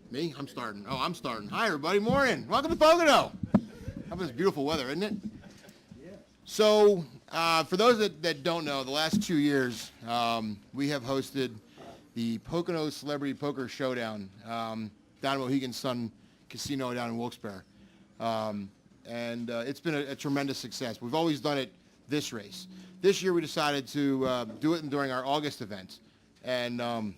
Me? I'm starting. Oh, I'm starting. Hi, everybody. Morning. Welcome to Pocono. How about this beautiful weather, isn't it? Yeah. So, for those that don't know, the last 2 years, we have hosted the Pocono Celebrity Poker Showdown down at Mohegan Sun Casino down in Wilkes-Barre. And it's been a tremendous success. We've always done it this race. This year we decided to do it during our August event and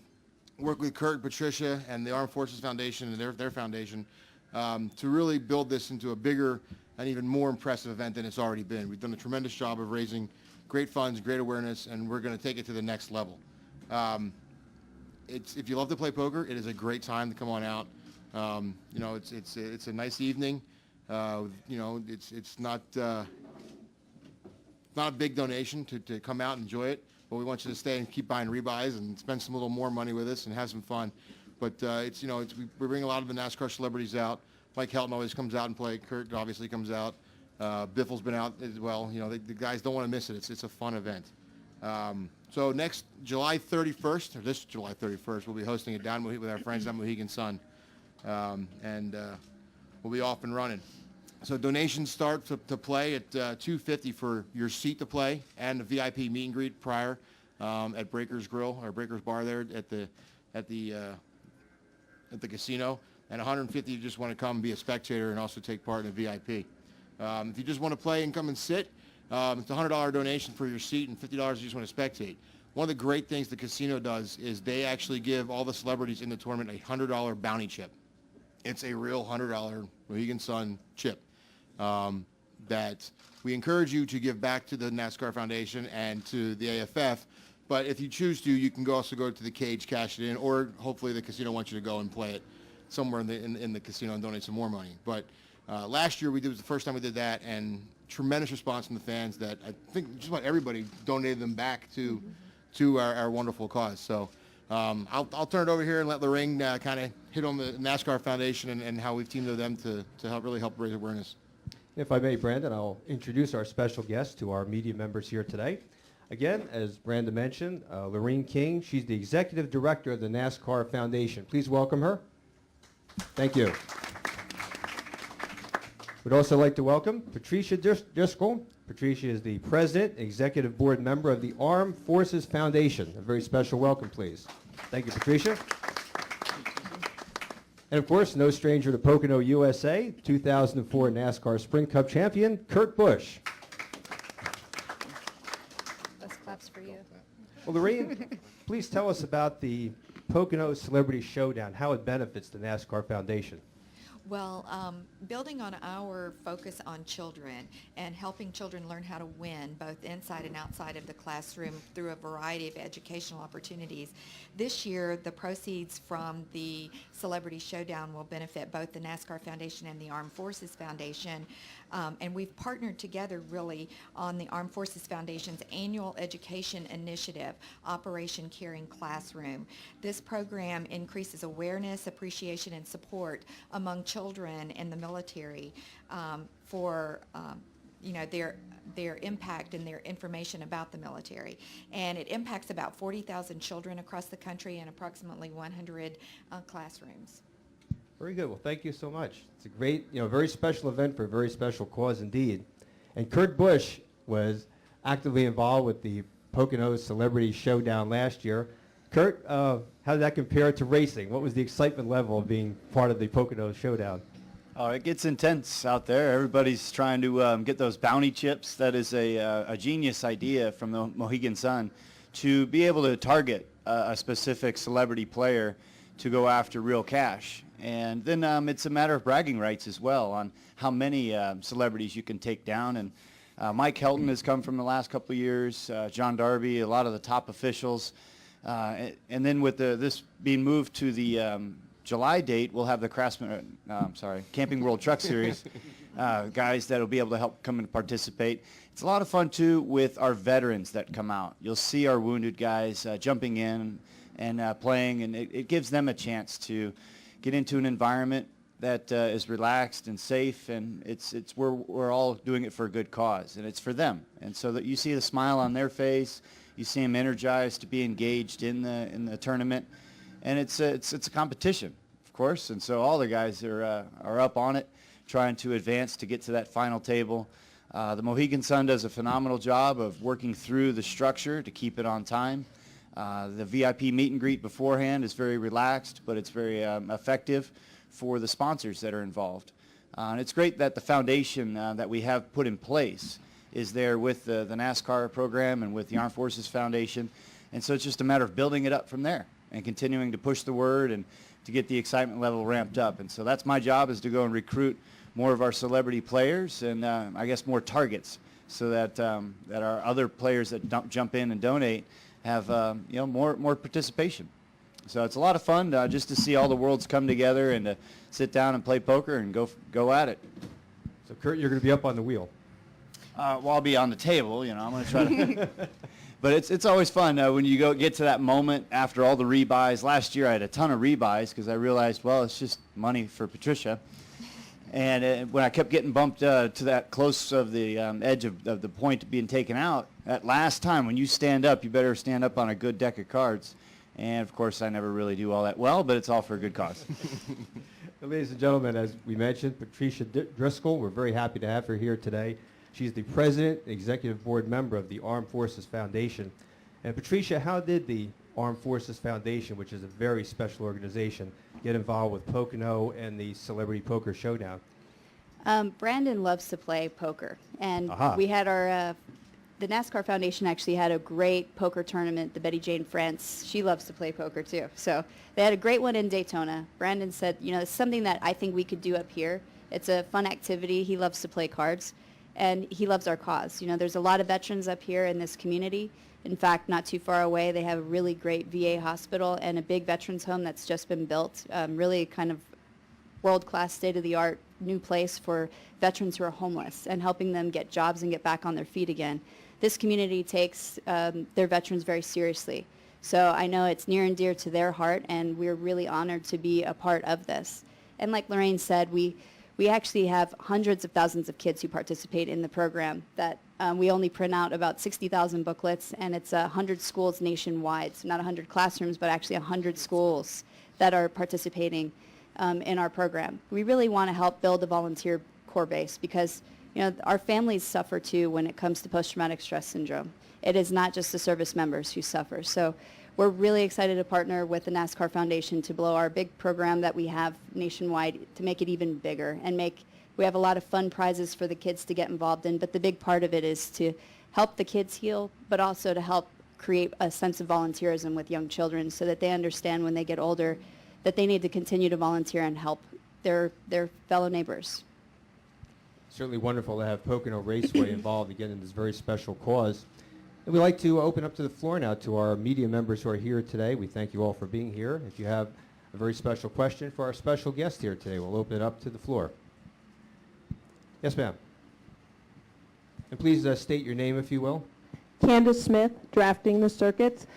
work with Kurt, Patricia, and the Armed Forces Foundation and their foundation to really build this into a bigger and even more impressive event than it's already been. We've done a tremendous job of raising great funds, great awareness, and we're going to take it to the next level. If you love to play poker, it is a great time to come on out. It's a nice evening. It's not a big donation to come out and enjoy it, but we want you to stay and keep buying rebuys and spend some little more money with us and have some fun. But we bring a lot of the NASCAR celebrities out. Mike Helton always comes out and play. Kurt obviously comes out. Biffle's been out as well. The guys don't want to miss it. It's a fun event. So next July 31st, or this July 31st, we'll be hosting it down with our friends at Mohegan Sun, and we'll be off and running. So donations start to play at $250 for your seat to play and the VIP meet and greet prior at Breakers Grill or Breakers Bar there at the casino, and $150 if you just want to come and be a spectator and also take part in the VIP. If you just want to play and come and sit, it's a $100 donation for your seat and $50 if you just want to spectate. One of the great things the casino does is they actually give all the celebrities in the tournament a $100 bounty chip. It's a real $100 Mohegan Sun chip that we encourage you to give back to the NASCAR Foundation and to the AFF. But if you choose to, you can also go to the cage, cash it in, or hopefully the casino wants you to go and play it somewhere in the casino and donate some more money. But last year it was the first time we did that, and tremendous response from the fans that I think just about everybody donated them back to our wonderful cause. So I'll turn it over here and let Lorraine kind of hit on the NASCAR Foundation and how we've teamed with them to help raise awareness. If I may, Brandon, I'll introduce our special guest to our media members here today. Again, as Brandon mentioned, Lorraine King. She's the Executive Director of the NASCAR Foundation. Please welcome her. Thank you. We'd also like to welcome Patricia Driscoll. Patricia is the President, Executive Board Member of the Armed Forces Foundation. A very special welcome, please. Thank you, Patricia. And of course, no stranger to Pocono, USA, 2004 NASCAR Sprint Cup champion, Kurt Busch. Those claps for you. Well, Lorraine, please tell us about the Pocono Celebrity Showdown, how it benefits the NASCAR Foundation. Well, building on our focus on children and helping children learn how to win both inside and outside of the classroom through a variety of educational opportunities, this year the proceeds from the Celebrity Showdown will benefit both the NASCAR Foundation and the Armed Forces Foundation. And we've partnered together really on the Armed Forces Foundation's annual education initiative, Operation Caring Classroom. This program increases awareness, appreciation, and support among children in the military for their impact and their information about the military. And it impacts about 40,000 children across the country in approximately 100 classrooms. Very good. Well, thank you so much. It's a great, very special event for a very special cause indeed. And Kurt Busch was actively involved with the Pocono Celebrity Showdown last year. Kurt, how did that compare to racing? What was the excitement level of being part of the Pocono Showdown? Oh, it gets intense out there. Everybody's trying to get those bounty chips. That is a genius idea from the Mohegan Sun to be able to target a specific celebrity player to go after real cash. And then it's a matter of bragging rights as well on how many celebrities you can take down. And Mike Helton has come from the last couple of years, John Darby, a lot of the top officials. And then with this being moved to the July date, we'll have the Camping World Truck Series guys that will be able to help come and participate. It's a lot of fun, too, with our veterans that come out. You'll see our wounded guys jumping in and playing, and it gives them a chance to get into an environment that is relaxed and safe, and we're all doing it for a good cause, and it's for them. And so that you see the smile on their face, you see them energized to be engaged in the tournament, and it's a competition. Of course, and so all the guys are up on it, trying to advance to get to that final table. The Mohegan Sun does a phenomenal job of working through the structure to keep it on time. The VIP meet and greet beforehand is very relaxed, but it's very effective for the sponsors that are involved. And it's great that the foundation that we have put in place is there with the NASCAR program and with the Armed Forces Foundation. And so it's just a matter of building it up from there and continuing to push the word and to get the excitement level ramped up. And so that's my job, is to go and recruit more of our celebrity players and I guess more targets, so that that our other players that jump in and donate have more participation. So it's a lot of fun just to see all the worlds come together and to sit down and play poker and go at it. So Kurt, you're going to be up on the wheel. Well, I'll be on the table. I'm going to try to. But it's always fun when you get to that moment after all the rebuys. Last year I had a ton of rebuys because I realized, well, it's just money for Patricia. And when I kept getting bumped to that close of the edge of the point being taken out, that last time when you stand up, you better stand up on a good deck of cards. And, of course, I never really do all that well, but it's all for a good cause. Well, ladies and gentlemen, as we mentioned, Patricia Driscoll, we're very happy to have her here today. She's the president, executive board member of the Armed Forces Foundation. And Patricia, how did the Armed Forces Foundation, which is a very special organization, get involved with Pocono and the Celebrity Poker Showdown? Brandon loves to play poker, and Aha. we had the NASCAR Foundation actually had a great poker tournament, the Betty Jane France. She loves to play poker too. So they had a great one in Daytona. Brandon said, it's something that I think we could do up here. It's a fun activity. He loves to play cards, and he loves our cause. There's a lot of veterans up here in this community. In fact, not too far away, they have a really great VA hospital and a big veterans home that's just been built, really kind of world-class, state-of-the-art new place for veterans who are homeless and helping them get jobs and get back on their feet again. This community takes their veterans very seriously. So I know it's near and dear to their heart, and we're really honored to be a part of this. And like Lorraine said, we actually have hundreds of thousands of kids who participate in the program. That we only print out about 60,000 booklets, and it's 100 schools nationwide. So not 100 classrooms, but actually 100 schools that are participating in our program. We really want to help build a volunteer core base because our families suffer too when it comes to post-traumatic stress syndrome. It is not just the service members who suffer. So we're really excited to partner with the NASCAR Foundation to blow our big program that we have nationwide to make it even bigger and we have a lot of fun prizes for the kids to get involved in, but the big part of it is to help the kids heal, but also to help create a sense of volunteerism with young children so that they understand when they get older that they need to continue to volunteer and help their fellow neighbors. Certainly wonderful to have Pocono Raceway involved again in this very special cause. And we'd like to open up to the floor now to our media members who are here today. We thank you all for being here. If you have a very special question for our special guest here today, we'll open it up to the floor. Yes, ma'am. And please state your name, if you will. Candace Smith, drafting the circuits.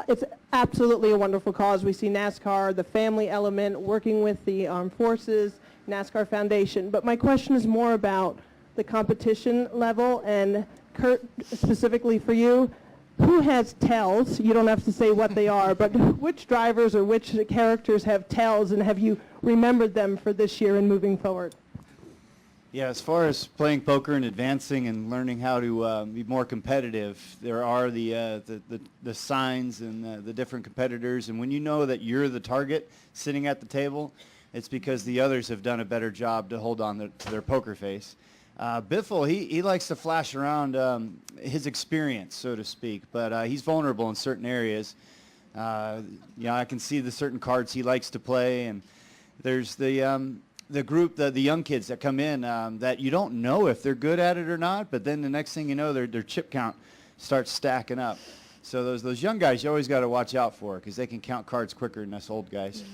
It's absolutely a wonderful cause. We see NASCAR, the family element, working with the Armed Forces, NASCAR Foundation. But my question is more about the competition level, and Kurt, specifically for you, who has tells? You don't have to say what they are, but which drivers or which characters have tells, and have you remembered them for this year and moving forward? Yeah, as far as playing poker and advancing and learning how to be more competitive, there are the signs and the different competitors. And when you know that you're the target sitting at the table, it's because the others have done a better job to hold on to their poker face. Biffle, he likes to flash around his experience, so to speak, but he's vulnerable in certain areas. I can see the certain cards he likes to play, and there's the group, the young kids that come in that you don't know if they're good at it or not, but then the next thing you know, their chip count starts stacking up. So those young guys you always got to watch out for because they can count cards quicker than us old guys.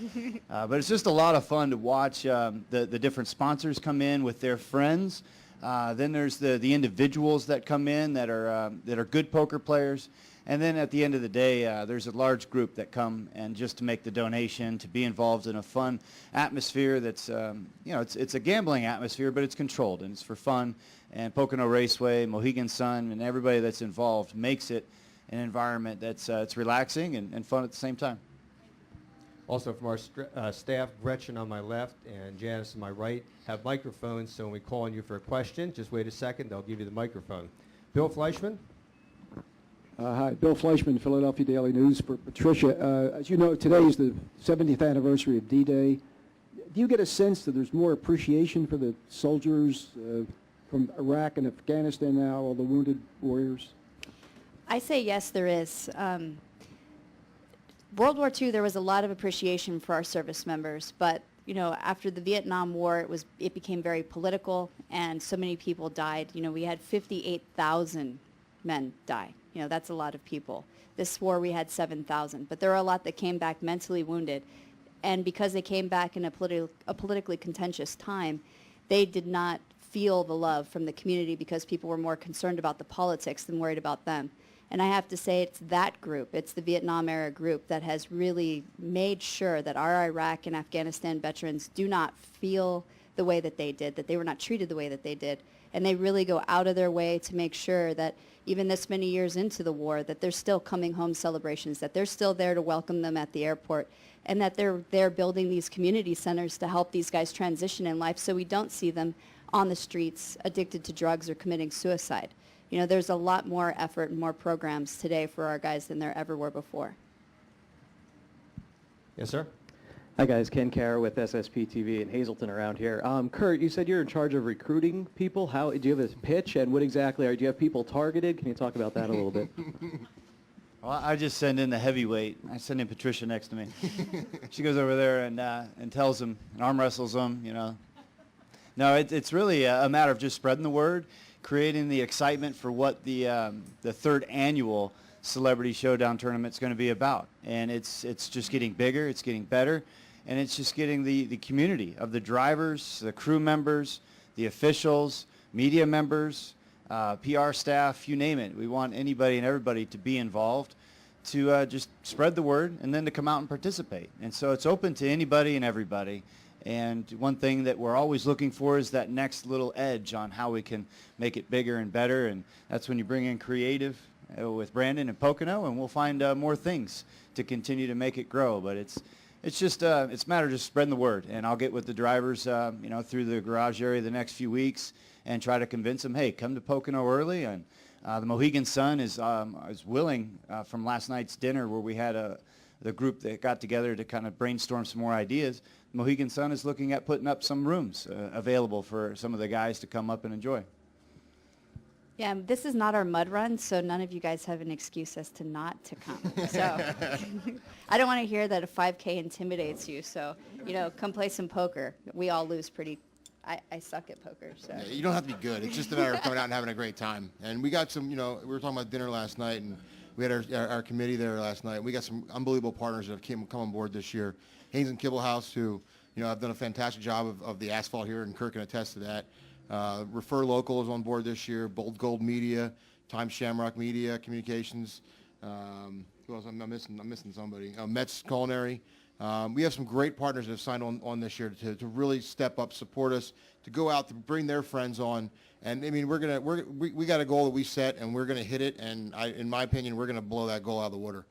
But it's just a lot of fun to watch the different sponsors come in with their friends. Then there's the individuals that come in that are good poker players. And then at the end of the day, there's a large group that come and just to make the donation, to be involved in a fun atmosphere that's, it's a gambling atmosphere, but it's controlled and it's for fun. And Pocono Raceway, Mohegan Sun, and everybody that's involved makes it an environment that's it's relaxing and fun at the same time. Also from our staff, Gretchen on my left and Janice on my right, have microphones, so when we call on you for a question, just wait a second, they'll give you the microphone. Bill Fleischman? Hi, Bill Fleischman, Philadelphia Daily News for Patricia. As you know, today is the 70th anniversary of D-Day. Do you get a sense that there's more appreciation for the soldiers from Iraq and Afghanistan now, all the wounded warriors? I say yes, there is. World War II, there was a lot of appreciation for our service members, but you know, after the Vietnam War, it became very political, and so many people died. You know, we had 58,000 men die. You know, that's a lot of people. This war, we had 7,000, but there are a lot that came back mentally wounded, and because they came back in a politically contentious time, they did not feel the love from the community because people were more concerned about the politics than worried about them. And I have to say it's that group, it's the Vietnam era group that has really made sure that our Iraq and Afghanistan veterans do not feel the way that they did, that they were not treated the way that they did. And they really go out of their way to make sure that even this many years into the war, that there's still coming home celebrations, that they're still there to welcome them at the airport, and that they're building these community centers to help these guys transition in life so we don't see them on the streets addicted to drugs or committing suicide. You know, there's a lot more effort and more programs today for our guys than there ever were before. Yes, sir? Hi guys, Ken Carr with SSP TV in Hazleton around here. Kurt, you said you're in charge of recruiting people. How do you have a pitch, and what exactly do you have people targeted? Can you talk about that a little bit? Well, I just send in the heavyweight. I send in Patricia next to me. She goes over there and tells them, and arm wrestles them, you know. No, it's really a matter of just spreading the word, creating the excitement for what the third annual Celebrity Showdown tournament is going to be about. And it's just getting bigger, it's getting better, and it's just getting the community of the drivers, the crew members, the officials, media members, PR staff, you name it. We want anybody and everybody to be involved, to just spread the word, and then to come out and participate. And so it's open to anybody and everybody. And one thing that we're always looking for is that next little edge on how we can make it bigger and better. And that's when you bring in creative with Brandon and Pocono, and we'll find more things to continue to make it grow. But it's just it's a matter of just spreading the word. And I'll get with the drivers, you know, through the garage area the next few weeks and try to convince them, hey, come to Pocono early. And the Mohegan Sun is willing from last night's dinner where we had the group that got together to kind of brainstorm some more ideas. Mohegan Sun is looking at putting up some rooms available for some of the guys to come up and enjoy. Yeah, this is not our mud run, so none of you guys have an excuse as to not to come. So I don't want to hear that a 5K intimidates you. So, you know, come play some poker. We all lose pretty. I suck at poker. So Yeah, you don't have to be good. It's just a matter of coming out and having a great time. And we got some, you know, we were talking about dinner last night, and we had our committee there last night. We got some unbelievable partners that have come on board this year. Haynes and Kibblehouse, who, you know, have done a fantastic job of the asphalt here, and Kirk can attest to that. Refer Local is on board this year. Bold Gold Media, Time Shamrock Media Communications. Who else? I'm missing somebody. Metz Culinary. We have some great partners that have signed on this year to really step up, support us, to go out, to bring their friends on. And I mean, we got a goal that we set, and we're gonna hit it. And in my opinion, we're gonna blow that goal out of the water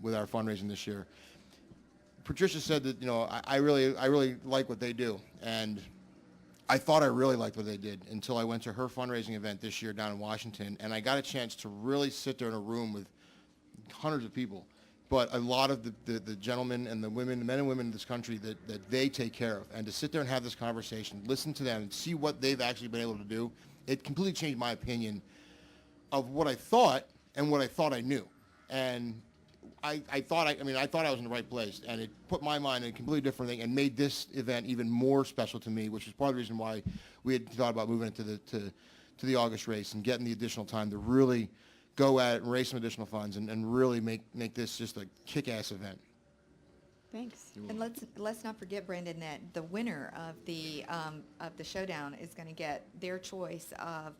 with our fundraising this year. Patricia said that, you know, I really like what they do, and I thought I really liked what they did until I went to her fundraising event this year down in Washington, and I got a chance to really sit there in a room with hundreds of people, but a lot of the gentlemen and the women, the men and women in this country that they take care of, and to sit there and have this conversation, listen to them, and see what they've actually been able to do, it completely changed my opinion of what I thought and what I thought I knew. And I thought I was in the right place, and it put my mind in a completely different thing and made this event even more special to me, which is part of the reason why we had thought about moving it to the August race and getting the additional time to really go at it and raise some additional funds and really make this just a kick-ass event. thanks. And let's not forget, Brandon, that the winner of the showdown is going to get their choice of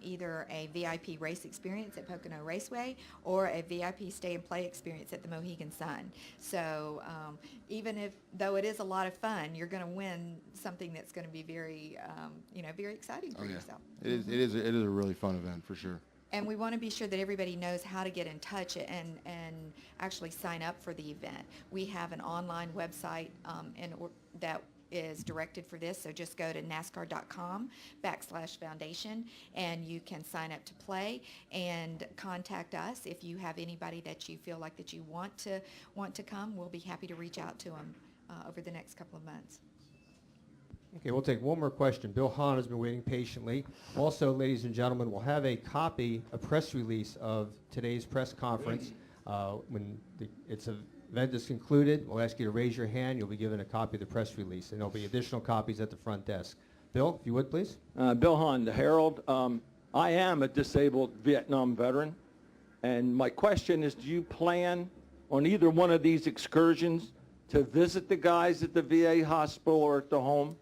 either a VIP race experience at Pocono Raceway or a VIP stay and play experience at the Mohegan Sun. So though it is a lot of fun, you're going to win something that's going to be very, very exciting for yourself. It is a really fun event for sure. And we want to be sure that everybody knows how to get in touch and actually sign up for the event. We have an online website that is directed for this, so just go to nascar.com/foundation and you can sign up to play and contact us if you have anybody that you feel like that you want to come. We'll be happy to reach out to them over the next couple of months. Okay, we'll take one more question. Bill Hahn has been waiting patiently. Also, ladies and gentlemen, we'll have a press release of today's press conference. When its event is concluded, we'll ask you to raise your hand. You'll be given a copy of the press release, and there'll be additional copies at the front desk. Bill, if you would, please. Bill Hahn, the Herald. I am a disabled Vietnam veteran, and my question is, do you plan on either one of these excursions to visit the guys at the VA hospital or at the home?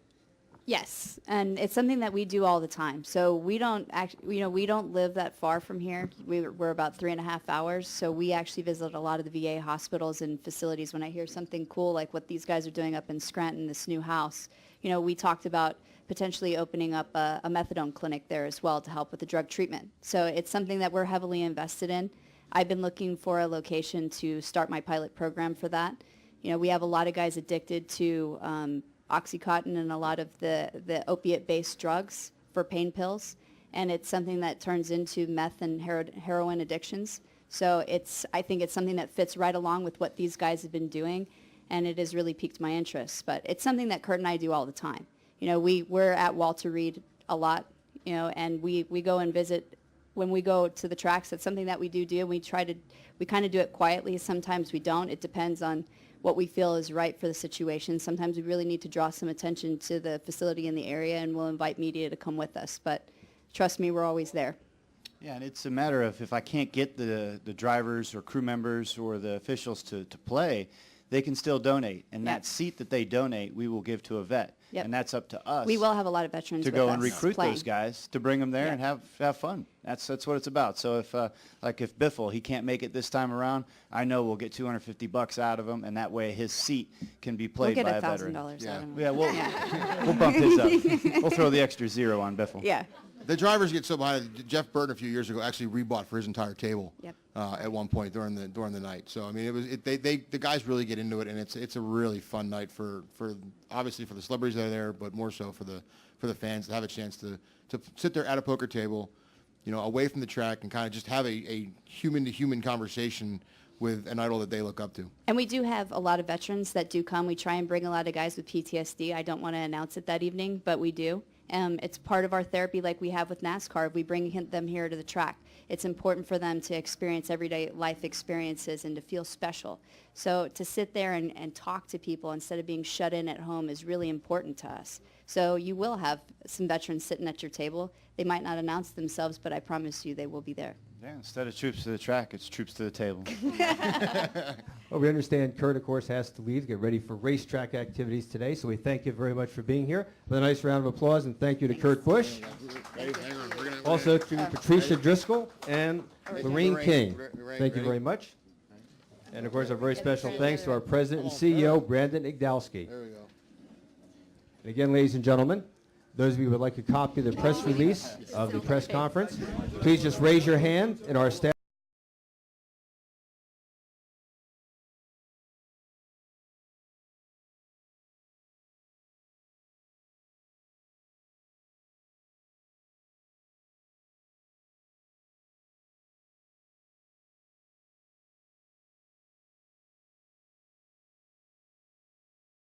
Yes, and it's something that we do all the time. So we don't we don't live that far from here. We're about 3.5 hours. So we actually visit a lot of the VA hospitals and facilities. When I hear something cool like what these guys are doing up in Scranton, this new house, we talked about potentially opening up a methadone clinic there as well to help with the drug treatment. So it's something that we're heavily invested in. I've been looking for a location to start my pilot program for that. We have a lot of guys addicted to Oxycontin and a lot of the opiate-based drugs for pain pills, and it's something that turns into meth and heroin addictions. So I think it's something that fits right along with what these guys have been doing, and it has really piqued my interest. But it's something that Kurt and I do all the time. We're at Walter Reed a lot, and we go and visit when we go to the tracks. It's something that we do. We kind of do it quietly. Sometimes we don't. It depends on what we feel is right for the situation. Sometimes we really need to draw some attention to the facility in the area, and we'll invite media to come with us. But trust me, we're always there. Yeah, and it's a matter of if I can't get the drivers or crew members or the officials to play, they can still donate. And Yep. that seat that they donate, we will give to a vet. Yep. And that's up to us. We will have a lot of veterans to with go us and recruit playing. those guys, to bring them there Yep. and have fun. That's what it's about. So if if Biffle, he can't make it this time around, I know we'll get $250 out of him, and that way his seat can be played We'll by get a veteran. $1,000 Yeah. out of them. Yeah, we'll bump his up. We'll throw the extra zero on Biffle. Yeah. The drivers get so behind it. Jeff Burton a few years ago actually rebought for his entire table Yep. at one point during the night. So I mean, the guys really get into it, and it's a really fun night for obviously for the celebrities that are there, but more so for the fans to have a chance to sit there at a poker table, away from the track, and kind of just have a human to human conversation with an idol that they look up to. And we do have a lot of veterans that do come. We try and bring a lot of guys with PTSD. I don't want to announce it that evening, but we do. It's part of our therapy like we have with NASCAR. We bring them here to the track. It's important for them to experience everyday life experiences and to feel special. So to sit there and talk to people instead of being shut in at home is really important to us. So you will have some veterans sitting at your table. They might not announce themselves, but I promise you they will be there. Yeah, instead of troops to the track, it's troops to the table. Well, we understand Kurt, of course, has to leave to get ready for racetrack activities today, so we thank you very much for being here. With a nice round of applause, and thank you to Kurt Busch, also to Patricia Driscoll and Lorraine King. Thank you very much. And, of course, a very special thanks to our President and CEO, Brandon Igdalski. There we go. And again, ladies and gentlemen, those of you who would like a copy of the press release of the press conference, please just raise your hand, and our staff